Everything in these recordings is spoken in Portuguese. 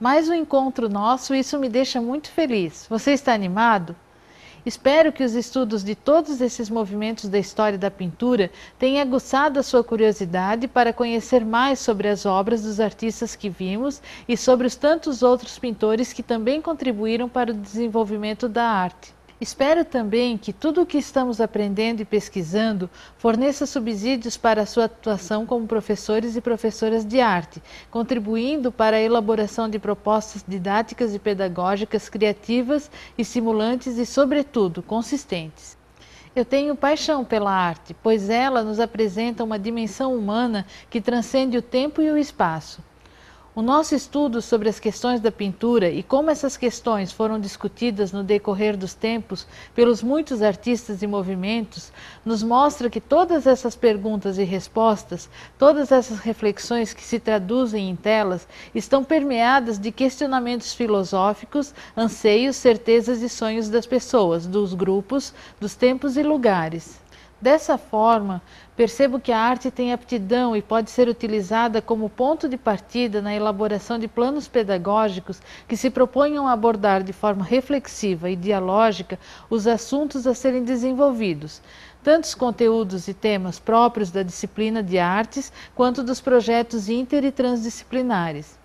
Mais um encontro nosso, isso me deixa muito feliz. Você está animado? Espero que os estudos de todos esses movimentos da história da pintura tenham aguçado a sua curiosidade para conhecer mais sobre as obras dos artistas que vimos e sobre os tantos outros pintores que também contribuíram para o desenvolvimento da arte. Espero também que tudo o que estamos aprendendo e pesquisando forneça subsídios para a sua atuação como professores e professoras de arte, contribuindo para a elaboração de propostas didáticas e pedagógicas criativas, estimulantes e, sobretudo, consistentes. Eu tenho paixão pela arte, pois ela nos apresenta uma dimensão humana que transcende o tempo e o espaço. O nosso estudo sobre as questões da pintura e como essas questões foram discutidas no decorrer dos tempos pelos muitos artistas e movimentos, nos mostra que todas essas perguntas e respostas, todas essas reflexões que se traduzem em telas, estão permeadas de questionamentos filosóficos, anseios, certezas e sonhos das pessoas, dos grupos, dos tempos e lugares. Dessa forma, percebo que a arte tem aptidão e pode ser utilizada como ponto de partida na elaboração de planos pedagógicos que se proponham a abordar de forma reflexiva e dialógica os assuntos a serem desenvolvidos, tanto os conteúdos e temas próprios da disciplina de artes, quanto dos projetos inter e transdisciplinares.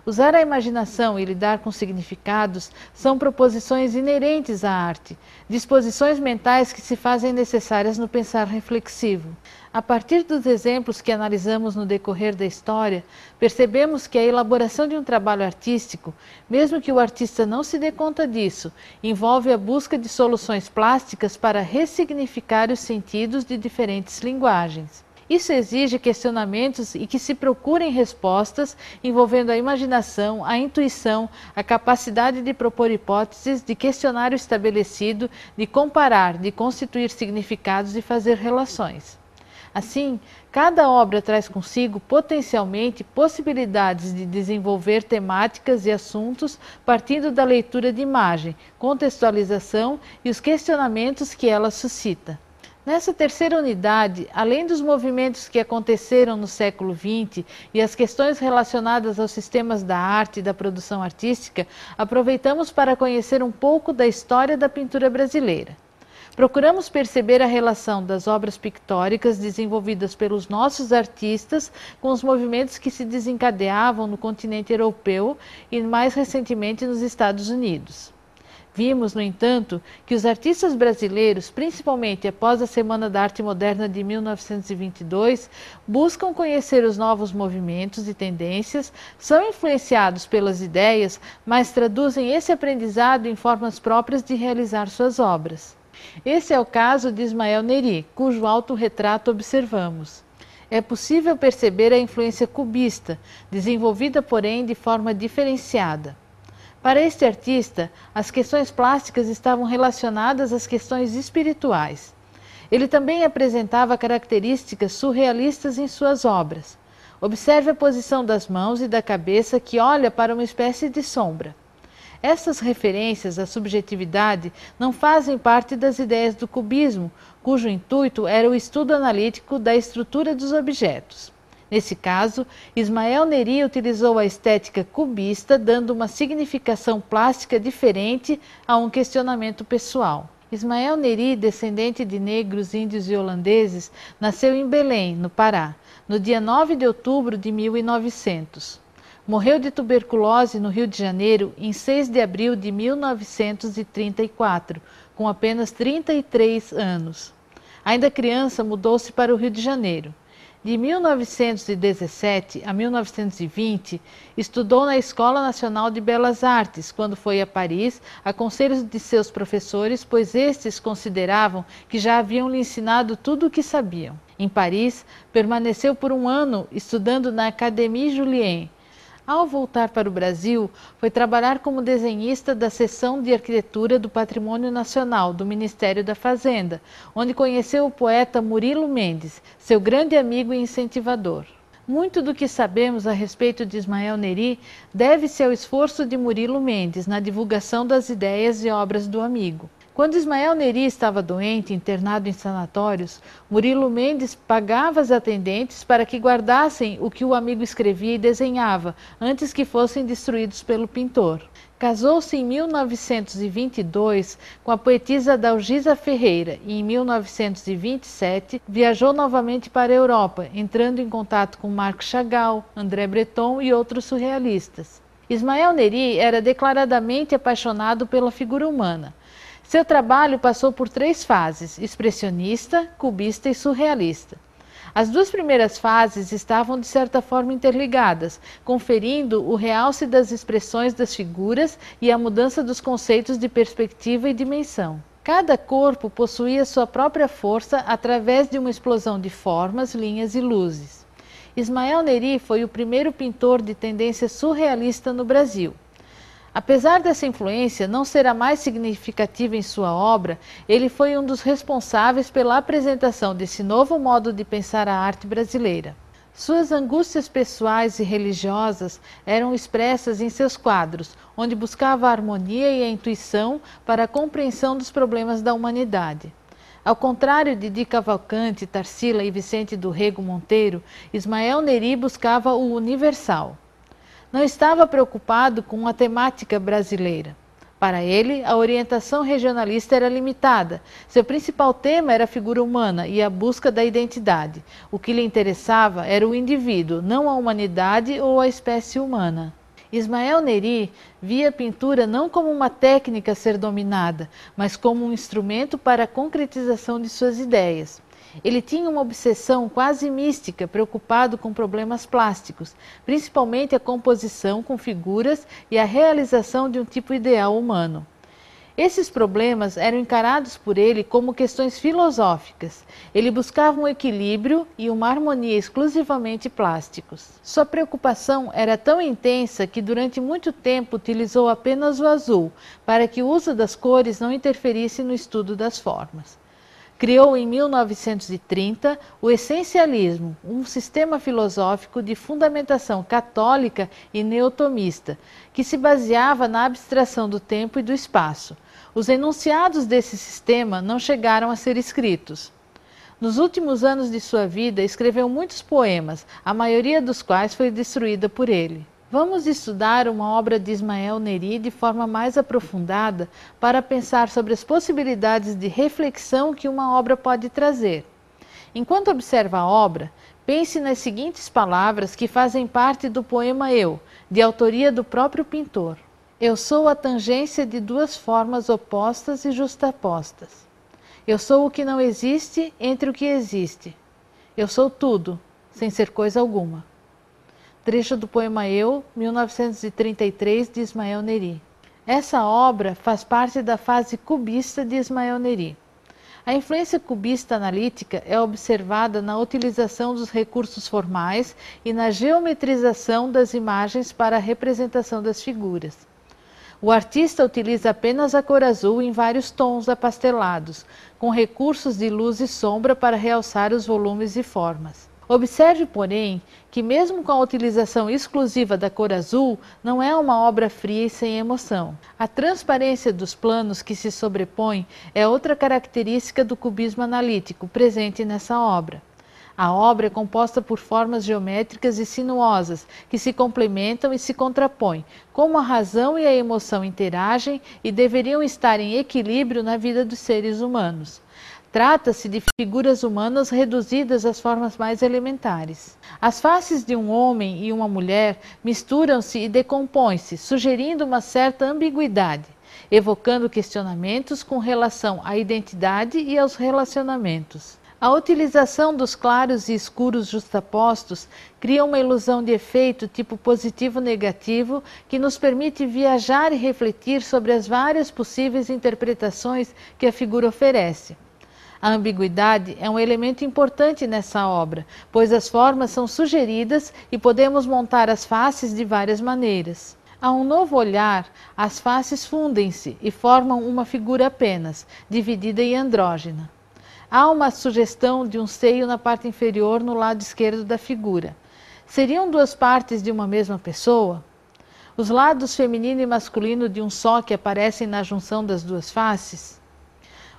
Usar a imaginação e lidar com significados são proposições inerentes à arte, disposições mentais que se fazem necessárias no pensar reflexivo. A partir dos exemplos que analisamos no decorrer da história, percebemos que a elaboração de um trabalho artístico, mesmo que o artista não se dê conta disso, envolve a busca de soluções plásticas para ressignificar os sentidos de diferentes linguagens. Isso exige questionamentos e que se procurem respostas envolvendo a imaginação, a intuição, a capacidade de propor hipóteses, de questionar o estabelecido, de comparar, de constituir significados e fazer relações. Assim, cada obra traz consigo potencialmente possibilidades de desenvolver temáticas e assuntos partindo da leitura de imagem, contextualização e os questionamentos que ela suscita. Nessa terceira unidade, além dos movimentos que aconteceram no século XX e as questões relacionadas aos sistemas da arte e da produção artística, aproveitamos para conhecer um pouco da história da pintura brasileira. Procuramos perceber a relação das obras pictóricas desenvolvidas pelos nossos artistas com os movimentos que se desencadeavam no continente europeu e mais recentemente nos Estados Unidos. Vimos, no entanto, que os artistas brasileiros, principalmente após a Semana da Arte Moderna de 1922, buscam conhecer os novos movimentos e tendências, são influenciados pelas ideias, mas traduzem esse aprendizado em formas próprias de realizar suas obras. Esse é o caso de Ismael Neri, cujo autorretrato observamos. É possível perceber a influência cubista, desenvolvida, porém, de forma diferenciada. Para este artista, as questões plásticas estavam relacionadas às questões espirituais. Ele também apresentava características surrealistas em suas obras. Observe a posição das mãos e da cabeça que olha para uma espécie de sombra. Essas referências à subjetividade não fazem parte das ideias do cubismo, cujo intuito era o estudo analítico da estrutura dos objetos. Nesse caso, Ismael Neri utilizou a estética cubista, dando uma significação plástica diferente a um questionamento pessoal. Ismael Neri, descendente de negros, índios e holandeses, nasceu em Belém, no Pará, no dia 9 de outubro de 1900. Morreu de tuberculose no Rio de Janeiro em 6 de abril de 1934, com apenas 33 anos. Ainda criança, mudou-se para o Rio de Janeiro. De 1917 a 1920, estudou na Escola Nacional de Belas Artes, quando foi a Paris, a conselhos de seus professores, pois estes consideravam que já haviam lhe ensinado tudo o que sabiam. Em Paris, permaneceu por um ano estudando na Académie Julian. Ao voltar para o Brasil, foi trabalhar como desenhista da seção de arquitetura do Patrimônio Nacional do Ministério da Fazenda, onde conheceu o poeta Murilo Mendes, seu grande amigo e incentivador. Muito do que sabemos a respeito de Ismael Neri deve-se ao esforço de Murilo Mendes na divulgação das ideias e obras do amigo. Quando Ismael Neri estava doente, internado em sanatórios, Murilo Mendes pagava as atendentes para que guardassem o que o amigo escrevia e desenhava, antes que fossem destruídos pelo pintor. Casou-se em 1922 com a poetisa Dalgisa Ferreira e em 1927 viajou novamente para a Europa, entrando em contato com Marc Chagall, André Breton e outros surrealistas. Ismael Neri era declaradamente apaixonado pela figura humana. Seu trabalho passou por 3 fases: expressionista, cubista e surrealista. As 2 primeiras fases estavam de certa forma interligadas, conferindo o realce das expressões das figuras e a mudança dos conceitos de perspectiva e dimensão. Cada corpo possuía sua própria força através de uma explosão de formas, linhas e luzes. Ismael Neri foi o primeiro pintor de tendência surrealista no Brasil. Apesar dessa influência não ser a mais significativa em sua obra, ele foi um dos responsáveis pela apresentação desse novo modo de pensar a arte brasileira. Suas angústias pessoais e religiosas eram expressas em seus quadros, onde buscava a harmonia e a intuição para a compreensão dos problemas da humanidade. Ao contrário de Di Cavalcanti, Tarsila e Vicente do Rego Monteiro, Ismael Neri buscava o universal. Não estava preocupado com a temática brasileira. Para ele, a orientação regionalista era limitada. Seu principal tema era a figura humana e a busca da identidade. O que lhe interessava era o indivíduo, não a humanidade ou a espécie humana. Ismael Neri via a pintura não como uma técnica a ser dominada, mas como um instrumento para a concretização de suas ideias. Ele tinha uma obsessão quase mística, preocupado com problemas plásticos, principalmente a composição com figuras e a realização de um tipo ideal humano. Esses problemas eram encarados por ele como questões filosóficas. Ele buscava um equilíbrio e uma harmonia exclusivamente plásticos. Sua preocupação era tão intensa que durante muito tempo utilizou apenas o azul, para que o uso das cores não interferisse no estudo das formas. Criou em 1930 o essencialismo, um sistema filosófico de fundamentação católica e neotomista, que se baseava na abstração do tempo e do espaço. Os enunciados desse sistema não chegaram a ser escritos. Nos últimos anos de sua vida, escreveu muitos poemas, a maioria dos quais foi destruída por ele. Vamos estudar uma obra de Ismael Neri de forma mais aprofundada para pensar sobre as possibilidades de reflexão que uma obra pode trazer. Enquanto observa a obra, pense nas seguintes palavras que fazem parte do poema Eu, de autoria do próprio pintor. Eu sou a tangência de 2 formas opostas e justapostas. Eu sou o que não existe entre o que existe. Eu sou tudo, sem ser coisa alguma. Trecho do poema Eu, 1933, de Ismael Neri. Essa obra faz parte da fase cubista de Ismael Neri. A influência cubista analítica é observada na utilização dos recursos formais e na geometrização das imagens para a representação das figuras. O artista utiliza apenas a cor azul em vários tons apastelados, com recursos de luz e sombra para realçar os volumes e formas. Observe, porém, que mesmo com a utilização exclusiva da cor azul, não é uma obra fria e sem emoção. A transparência dos planos que se sobrepõem é outra característica do cubismo analítico presente nessa obra. A obra é composta por formas geométricas e sinuosas, que se complementam e se contrapõem, como a razão e a emoção interagem e deveriam estar em equilíbrio na vida dos seres humanos. Trata-se de figuras humanas reduzidas às formas mais elementares. As faces de um homem e uma mulher misturam-se e decompõem-se, sugerindo uma certa ambiguidade, evocando questionamentos com relação à identidade e aos relacionamentos. A utilização dos claros e escuros justapostos cria uma ilusão de efeito tipo positivo-negativo que nos permite viajar e refletir sobre as várias possíveis interpretações que a figura oferece. A ambiguidade é um elemento importante nessa obra, pois as formas são sugeridas e podemos montar as faces de várias maneiras. A um novo olhar, as faces fundem-se e formam uma figura apenas, dividida e andrógena. Há uma sugestão de um seio na parte inferior no lado esquerdo da figura. Seriam 2 partes de uma mesma pessoa? Os lados feminino e masculino de um só que aparecem na junção das 2 faces?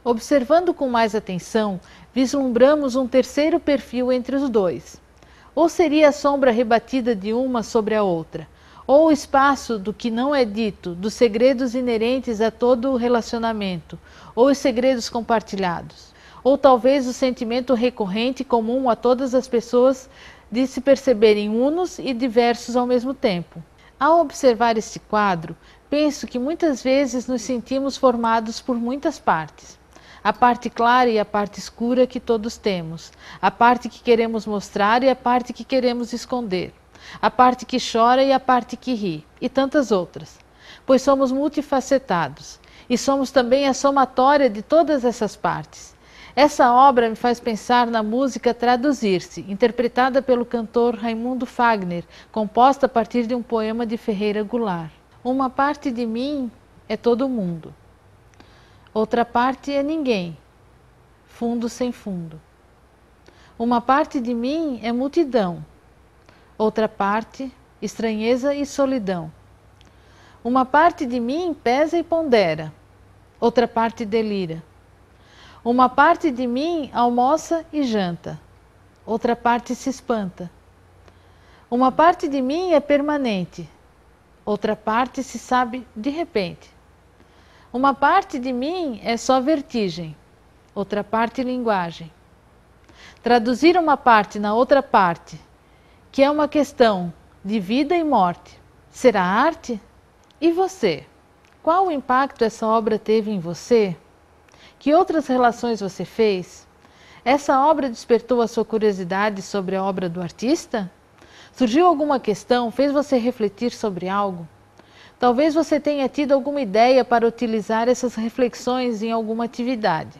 Observando com mais atenção, vislumbramos um terceiro perfil entre os dois. Ou seria a sombra rebatida de uma sobre a outra, ou o espaço do que não é dito, dos segredos inerentes a todo o relacionamento, ou os segredos compartilhados, ou talvez o sentimento recorrente comum a todas as pessoas de se perceberem unos e diversos ao mesmo tempo. Ao observar este quadro, penso que muitas vezes nos sentimos formados por muitas partes. A parte clara e a parte escura que todos temos, a parte que queremos mostrar e a parte que queremos esconder, a parte que chora e a parte que ri, e tantas outras, pois somos multifacetados, e somos também a somatória de todas essas partes. Essa obra me faz pensar na música Traduzir-se, interpretada pelo cantor Raimundo Fagner, composta a partir de um poema de Ferreira Goulart. Uma parte de mim é todo mundo. Outra parte é ninguém, fundo sem fundo. Uma parte de mim é multidão. Outra parte, estranheza e solidão. Uma parte de mim pesa e pondera. Outra parte delira. Uma parte de mim almoça e janta. Outra parte se espanta. Uma parte de mim é permanente. Outra parte se sabe de repente. Uma parte de mim é só vertigem, outra parte linguagem. Traduzir uma parte na outra parte, que é uma questão de vida e morte, será arte? E você? Qual o impacto essa obra teve em você? Que outras relações você fez? Essa obra despertou a sua curiosidade sobre a obra do artista? Surgiu alguma questão? Fez você refletir sobre algo? Talvez você tenha tido alguma ideia para utilizar essas reflexões em alguma atividade.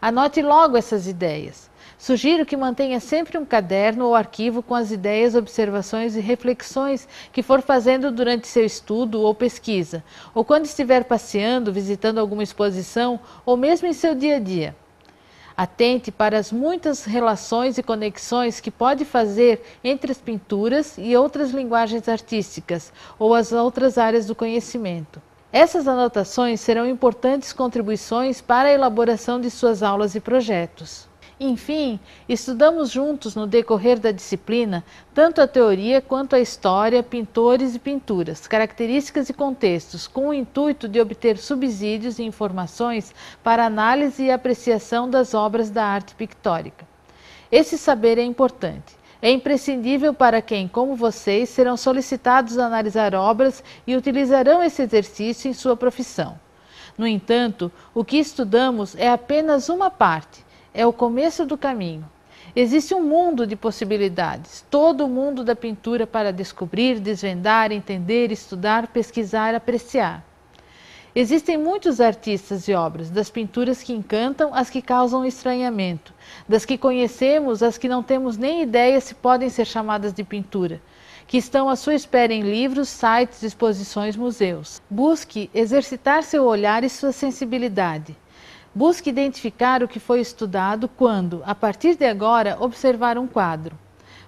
Anote logo essas ideias. Sugiro que mantenha sempre um caderno ou arquivo com as ideias, observações e reflexões que for fazendo durante seu estudo ou pesquisa, ou quando estiver passeando, visitando alguma exposição, ou mesmo em seu dia a dia. Atente para as muitas relações e conexões que pode fazer entre as pinturas e outras linguagens artísticas ou as outras áreas do conhecimento. Essas anotações serão importantes contribuições para a elaboração de suas aulas e projetos. Enfim, estudamos juntos no decorrer da disciplina tanto a teoria quanto a história, pintores e pinturas, características e contextos, com o intuito de obter subsídios e informações para análise e apreciação das obras da arte pictórica. Esse saber é importante. É imprescindível para quem, como vocês, serão solicitados a analisar obras e utilizarão esse exercício em sua profissão. No entanto, o que estudamos é apenas uma parte. É o começo do caminho. Existe um mundo de possibilidades, todo o mundo da pintura para descobrir, desvendar, entender, estudar, pesquisar, apreciar. Existem muitos artistas e obras, das pinturas que encantam às que causam estranhamento, das que conhecemos às que não temos nem ideia se podem ser chamadas de pintura, que estão à sua espera em livros, sites, exposições, museus. Busque exercitar seu olhar e sua sensibilidade. Busque identificar o que foi estudado quando, a partir de agora, observar um quadro.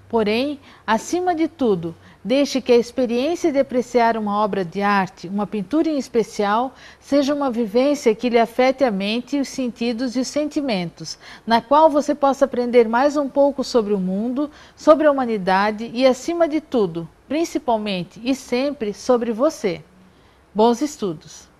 Porém, acima de tudo, deixe que a experiência de apreciar uma obra de arte, uma pintura em especial, seja uma vivência que lhe afete a mente, os sentidos e os sentimentos, na qual você possa aprender mais um pouco sobre o mundo, sobre a humanidade e, acima de tudo, principalmente e sempre, sobre você. Bons estudos!